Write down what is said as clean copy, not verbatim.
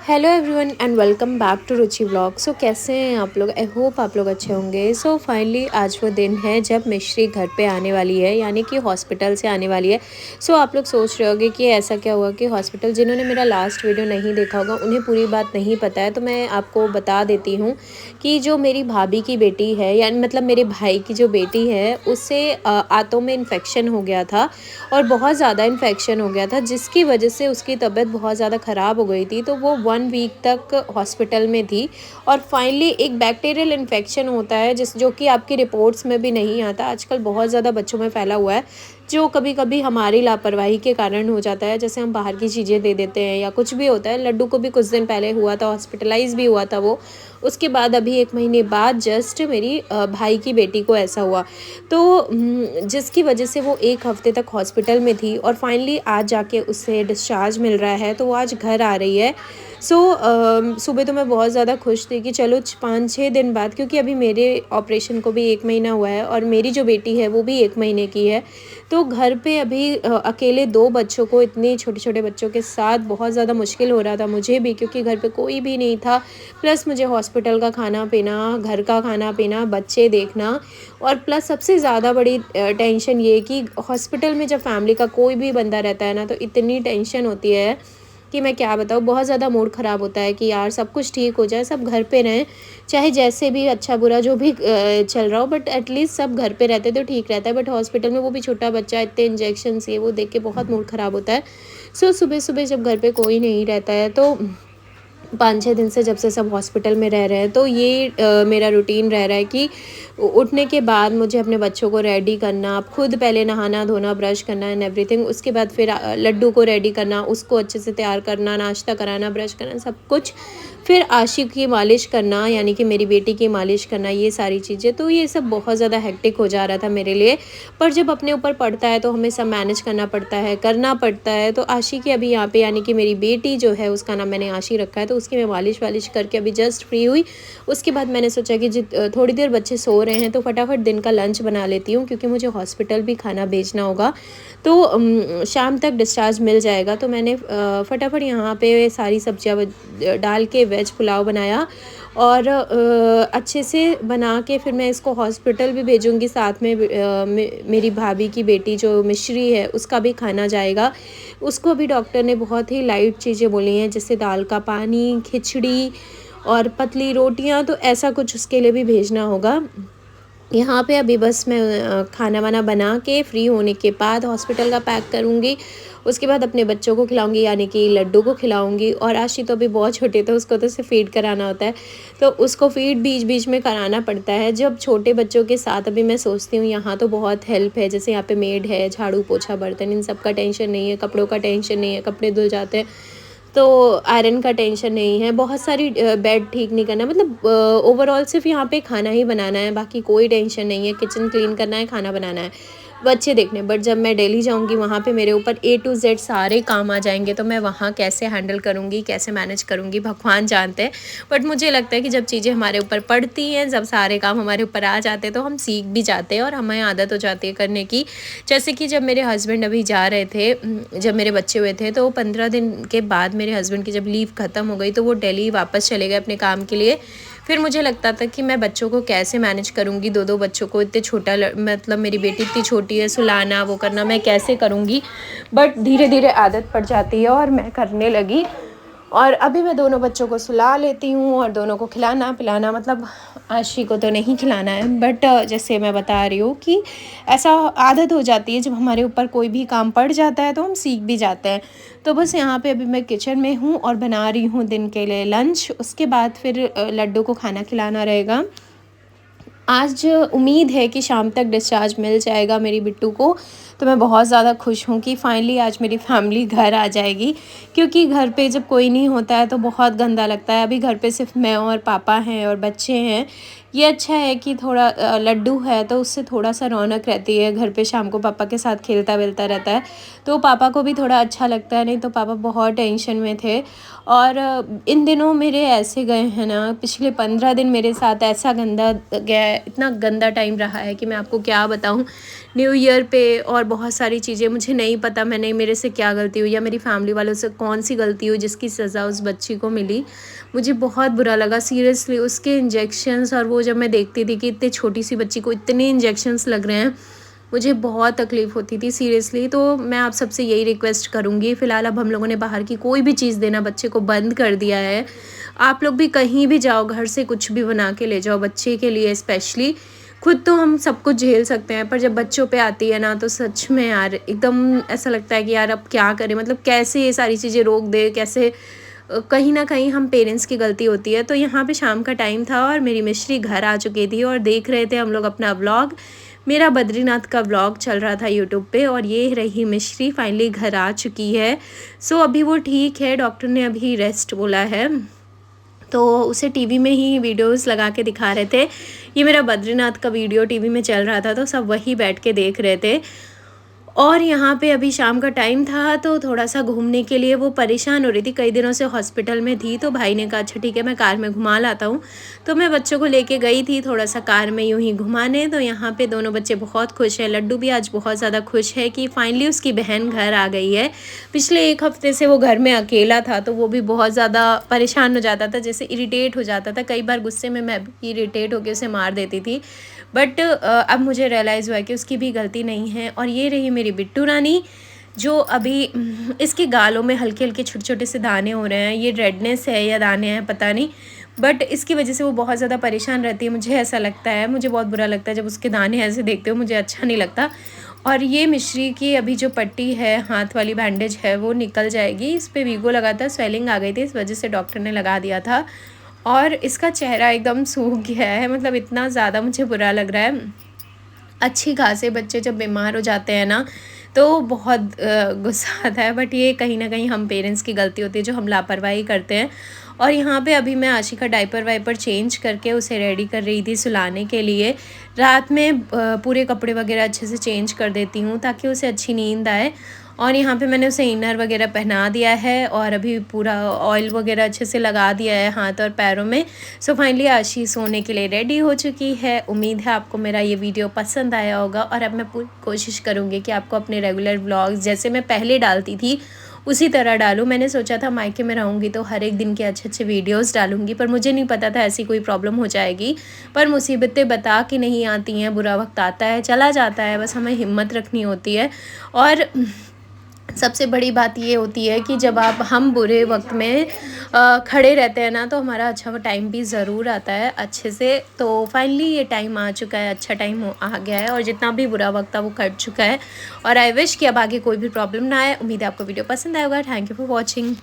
Hello everyone and welcome back to Ruchi vlog. So कैसे हैं आप लोग? आई होप आप लोग अच्छे होंगे। सो फाइनली आज वो दिन है जब मिश्री घर पे आने वाली है, यानी कि हॉस्पिटल से आने वाली है। सो आप लोग सोच रहे होंगे कि ऐसा क्या हुआ कि हॉस्पिटल, जिन्होंने मेरा लास्ट वीडियो नहीं देखा होगा उन्हें पूरी बात नहीं पता है, तो मैं आपको बता देती हूँ कि जो मेरी भाभी की बेटी है, यानी मतलब मेरे भाई की जो बेटी है, उससे आंतों में इन्फेक्शन हो गया था और बहुत ज़्यादा इन्फेक्शन हो गया था, जिसकी वजह से उसकी तबीयत बहुत ज़्यादा ख़राब हो गई थी। तो वो 1 वीक तक हॉस्पिटल में थी और फाइनली एक बैक्टीरियल इन्फेक्शन होता है जो कि आपकी रिपोर्ट्स में भी नहीं आता। आजकल बहुत ज़्यादा बच्चों में फैला हुआ है, जो कभी कभी हमारी लापरवाही के कारण हो जाता है। जैसे हम बाहर की चीज़ें दे देते हैं या कुछ भी होता है। लड्डू को भी कुछ दिन पहले हुआ था, हॉस्पिटलाइज भी हुआ था वो। उसके बाद अभी 1 महीने बाद जस्ट मेरी भाई की बेटी को ऐसा हुआ, तो जिसकी वजह से वो 1 हफ्ते तक हॉस्पिटल में थी और फाइनली आज जाके उससे डिस्चार्ज मिल रहा है। तो वो आज घर आ रही है। सो सुबह तो मैं बहुत ज़्यादा खुश थी कि चलो 5-6 दिन बाद, क्योंकि अभी मेरे ऑपरेशन को भी 1 महीना हुआ है और मेरी जो बेटी है वो भी 1 महीने की है। तो घर पे अभी अकेले 2 बच्चों को, इतने छोटे छोटे बच्चों के साथ बहुत ज़्यादा मुश्किल हो रहा था मुझे भी, क्योंकि घर पे कोई भी नहीं था। प्लस मुझे हॉस्पिटल का खाना पीना, घर का खाना पीना, बच्चे देखना, और प्लस सबसे ज़्यादा बड़ी टेंशन ये कि हॉस्पिटल में जब फैमिली का कोई भी बंदा रहता है ना, तो इतनी टेंशन होती है कि मैं क्या बताऊँ। बहुत ज़्यादा मूड ख़राब होता है कि यार सब कुछ ठीक हो जाए, सब घर पे रहें, चाहे जैसे भी अच्छा बुरा जो भी चल रहा हो, बट एटलीस्ट सब घर पे रहते तो ठीक रहता है। बट हॉस्पिटल में वो भी छोटा बच्चा, इतने इंजेक्शन ये वो देख के बहुत मूड ख़राब होता है। सो सुबह सुबह जब घर पे कोई नहीं रहता है, तो 5-6 दिन से जब से सब हॉस्पिटल में रह रहे हैं, तो ये मेरा रूटीन रह रहा है कि उठने के बाद मुझे अपने बच्चों को रेडी करना, खुद पहले नहाना धोना, ब्रश करना एंड एवरीथिंग। उसके बाद फिर लड्डू को रेडी करना, उसको अच्छे से तैयार करना, नाश्ता कराना, ब्रश करना, सब कुछ। फिर आशिक की मालिश करना, यानी कि मेरी बेटी की मालिश करना, ये सारी चीज़ें। तो ये सब बहुत ज़्यादा हेक्टिक हो जा रहा था मेरे लिए। पर जब अपने ऊपर पड़ता है तो हमें सब मैनेज करना पड़ता है, करना पड़ता है। तो आशी की अभी यहाँ पे, यानी कि मेरी बेटी जो है, उसका नाम मैंने आशी रखा है, तो उसकी मैं मालिश वालिश करके अभी जस्ट फ्री हुई। उसके बाद मैंने सोचा कि थोड़ी देर बच्चे सो रहे हैं तो फटाफट दिन का लंच बना लेती हूँ, क्योंकि मुझे हॉस्पिटल भी खाना भेजना होगा। तो शाम तक डिस्चार्ज मिल जाएगा। तो मैंने फटाफट यहाँ पे सारी सब्जियाँ डाल के वेज पुलाव बनाया और अच्छे से बना के फिर मैं इसको हॉस्पिटल भी भेजूँगी। साथ में मेरी भाभी की बेटी जो मिश्री है, उसका भी खाना जाएगा। उसको भी डॉक्टर ने बहुत ही लाइट चीज़ें बोली हैं, जैसे दाल का पानी, खिचड़ी और पतली रोटियां, तो ऐसा कुछ उसके लिए भी भेजना होगा। यहाँ पे अभी बस मैं खाना वाना बना के फ्री होने के बाद हॉस्पिटल का पैक करूँगी। उसके बाद अपने बच्चों को खिलाऊँगी, यानी कि लड्डू को खिलाऊँगी। और आशी तो अभी बहुत छोटे, तो उसको तो सिर्फ फीड कराना होता है, तो उसको फीड बीच बीच में कराना पड़ता है। जब छोटे बच्चों के साथ अभी मैं सोचती हूँ यहाँ तो बहुत हेल्प है, जैसे यहाँ पे मेड है, झाड़ू पोछा बर्तन, इन सब का टेंशन नहीं है, कपड़ों का टेंशन नहीं है, कपड़े धुल जाते हैं, तो आयरन का टेंशन नहीं है। बहुत सारी बेड ठीक नहीं करना, मतलब ओवरऑल सिर्फ यहाँ पे खाना ही बनाना है, बाकी कोई टेंशन नहीं है। किचन क्लीन करना है, खाना बनाना है, बच्चे देखने। बट जब मैं डेली जाऊँगी वहाँ पे मेरे ऊपर A to Z सारे काम आ जाएंगे, तो मैं वहाँ कैसे हैंडल करूँगी, कैसे मैनेज करूँगी, भगवान जानते हैं। बट मुझे लगता है कि जब चीज़ें हमारे ऊपर पड़ती हैं, जब सारे काम हमारे ऊपर आ जाते हैं, तो हम सीख भी जाते हैं और हमें आदत हो जाती है करने की। जैसे कि जब मेरे हस्बैंड अभी जा रहे थे, जब मेरे बच्चे हुए थे, तो 15 दिन के बाद मेरे हस्बैंड की जब लीव ख़त्म हो गई, तो वो दिल्ली वापस चले गए अपने काम के लिए। फिर मुझे लगता था कि मैं बच्चों को कैसे मैनेज करूँगी, 2-2 बच्चों को, इतने छोटा मतलब मेरी बेटी इतनी छोटी है, सुलाना वो करना मैं कैसे करूँगी। बट धीरे धीरे आदत पड़ जाती है और मैं करने लगी। और अभी मैं दोनों बच्चों को सुला लेती हूँ और दोनों को खिलाना पिलाना, मतलब आशी को तो नहीं खिलाना है, बट जैसे मैं बता रही हूँ कि ऐसा आदत हो जाती है। जब हमारे ऊपर कोई भी काम पड़ जाता है तो हम सीख भी जाते हैं। तो बस यहाँ पे अभी मैं किचन में हूँ और बना रही हूँ दिन के लिए लंच। उसके बाद फिर लड्डू को खाना खिलाना रहेगा। आज उम्मीद है कि शाम तक डिस्चार्ज मिल जाएगा मेरी बिट्टू को। तो मैं बहुत ज़्यादा खुश हूँ कि फाइनली आज मेरी फैमिली घर आ जाएगी, क्योंकि घर पे जब कोई नहीं होता है तो बहुत गंदा लगता है। अभी घर पे सिर्फ मैं और पापा हैं और बच्चे हैं। ये अच्छा है कि थोड़ा लड्डू है तो उससे थोड़ा-सा रौनक रहती है घर पे, शाम को पापा के साथ खेलता-वेलता रहता है, तो पापा को भी थोड़ा अच्छा लगता है, नहीं तो पापा बहुत टेंशन में थे। और इन दिनों मेरे ऐसे गए हैं ना, पिछले 15 दिन मेरे साथ ऐसा गंदा गया है, इतना गंदा टाइम रहा है कि मैं आपको क्या बताऊँ। न्यू ईयर पे और बहुत सारी चीज़ें, मुझे नहीं पता मैंने मेरे से क्या गलती हुई या मेरी फैमिली वालों से कौन सी गलती हुई जिसकी सज़ा उस बच्ची को मिली। मुझे बहुत बुरा लगा सीरियसली, उसके इंजेक्शंस, और वो जब मैं देखती थी कि इतनी छोटी सी बच्ची को इतने इंजेक्शंस लग रहे हैं, मुझे बहुत तकलीफ़ होती थी सीरियसली। तो मैं आप सबसे यही रिक्वेस्ट करूँगी, फ़िलहाल अब हम लोगों ने बाहर की कोई भी चीज़ देना बच्चे को बंद कर दिया है। आप लोग भी कहीं भी जाओ, घर से कुछ भी बना के ले जाओ बच्चे के लिए स्पेशली। खुद तो हम सब कुछ झेल सकते हैं, पर जब बच्चों पे आती है ना, तो सच में यार एकदम ऐसा लगता है कि यार अब क्या करें, मतलब कैसे ये सारी चीज़ें रोक दें, कैसे कहीं न कहीं हम पेरेंट्स की गलती होती है। तो यहाँ पे शाम का टाइम था और मेरी मिश्री घर आ चुकी थी और देख रहे थे हम लोग अपना व्लॉग। मेरा बद्रीनाथ का व्लॉग चल रहा था यूट्यूब पे, और ये रही मिश्री फाइनली घर आ चुकी है। सो अभी वो ठीक है, डॉक्टर ने अभी रेस्ट बोला है। तो उसे टीवी में ही वीडियोस लगा के दिखा रहे थे। ये मेरा बद्रीनाथ का वीडियो टीवी में चल रहा था, तो सब वही बैठ के देख रहे थे। और यहाँ पे अभी शाम का टाइम था, तो थोड़ा-सा घूमने के लिए वो परेशान हो रही थी, कई दिनों से हॉस्पिटल में थी, तो भाई ने कहा अच्छा ठीक है मैं कार में घुमा लाता हूँ। तो मैं बच्चों को लेके गई थी थोड़ा-सा कार में यूँ ही घुमाने, तो यहाँ पे दोनों बच्चे बहुत खुश हैं। लड्डू भी आज बहुत ज़्यादा खुश है कि फाइनली उसकी बहन घर आ गई है। पिछले 1 हफ्ते से वो घर में अकेला था, तो वो भी बहुत ज़्यादा परेशान हो जाता था, जैसे इरिटेट हो जाता था। कई बार गुस्से में मैं भी इरिटेट होके उसे मार देती थी। बट अब मुझे रियलाइज़ हुआ कि उसकी भी गलती नहीं है। और ये रही मेरी बिट्टू रानी, जो अभी इसके गालों में हल्के-हल्के छोटे-छोटे से दाने हो रहे हैं। ये रेडनेस है या दाने हैं पता नहीं, बट इसकी वजह से वो बहुत ज़्यादा परेशान रहती है, मुझे ऐसा लगता है। मुझे बहुत बुरा लगता है जब उसके दाने ऐसे देखते हो, मुझे अच्छा नहीं लगता। और ये मिश्री की अभी जो पट्टी है, हाथ वाली बैंडेज है, वो निकल जाएगी। इस पे वीगो लगा था, स्वेलिंग आ गई थी, इस वजह से डॉक्टर ने लगा दिया था। और इसका चेहरा एकदम सूख गया है, मतलब इतना ज़्यादा मुझे बुरा लग रहा है। अच्छी खासे बच्चे जब बीमार हो जाते हैं ना, तो बहुत गुस्सा आता है, बट ये कहीं न कहीं हम पेरेंट्स की गलती होती है जो हम लापरवाही करते हैं। और यहाँ पे अभी मैं आशी का डायपर-वायपर चेंज करके उसे रेडी कर रही थी सुलाने के लिए। रात में पूरे कपड़े वगैरह अच्छे से चेंज कर देती हूँ ताकि उसे अच्छी नींद आए। और यहाँ पे मैंने उसे इनर वगैरह पहना दिया है और अभी पूरा ऑयल वगैरह अच्छे से लगा दिया है हाथ और पैरों में। सो फाइनली आशी सोने के लिए रेडी हो चुकी है। उम्मीद है आपको मेरा ये वीडियो पसंद आया होगा, और अब मैं पूरी कोशिश करूँगी कि आपको अपने रेगुलर व्लॉग्स जैसे मैं पहले डालती थी उसी तरह डालूँ। मैंने सोचा था मायके में रहूँगी तो हर एक दिन के अच्छे-अच्छे वीडियोज़ डालूँगी, पर मुझे नहीं पता था ऐसी कोई प्रॉब्लम हो जाएगी। पर मुसीबतें बता के नहीं आती हैं, बुरा वक़्त आता है, चला जाता है, बस हमें हिम्मत रखनी होती है। और सबसे बड़ी बात ये होती है कि जब हम बुरे वक्त में खड़े रहते हैं ना, तो हमारा अच्छा टाइम भी ज़रूर आता है अच्छे से। तो फाइनली ये टाइम आ चुका है, अच्छा टाइम आ गया है, और जितना भी बुरा वक्त था वो कट चुका है। और आई विश कि अब आगे कोई भी प्रॉब्लम ना आए। उम्मीद है आपको वीडियो पसंद आएगा। Thank you for watching.